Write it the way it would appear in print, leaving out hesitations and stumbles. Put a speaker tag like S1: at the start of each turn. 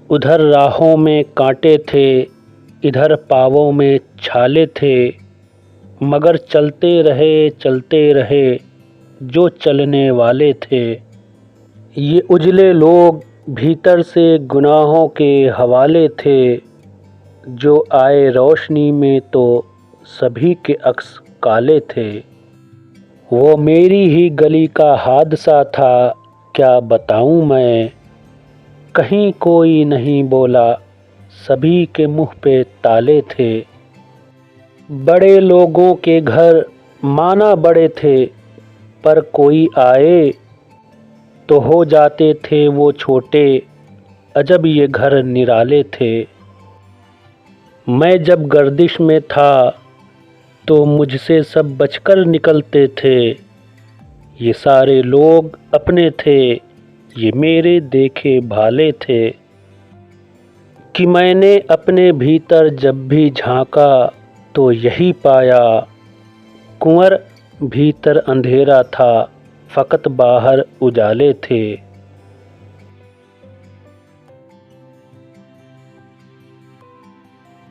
S1: उधर राहों में कांटे थे, इधर पाँवों में छाले थे, मगर चलते रहे जो चलने वाले थे। ये उजले लोग भीतर से गुनाहों के हवाले थे, जो आए रोशनी में तो सभी के अक्स काले थे। वो मेरी ही गली का हादसा था, क्या बताऊं मैं। कहीं कोई नहीं बोला, सभी के मुंह पे ताले थे। बड़े लोगों के घर माना बड़े थे, पर कोई आए तो हो जाते थे वो छोटे, अजब ये घर निराले थे। मैं जब गर्दिश में था तो मुझसे सब बचकर निकलते थे। ये सारे लोग अपने थे, ये मेरे देखे भाले थे। कि मैंने अपने भीतर जब भी झांका तो यही पाया, कुंवर भीतर अंधेरा था, फ़कत बाहर उजाले थे।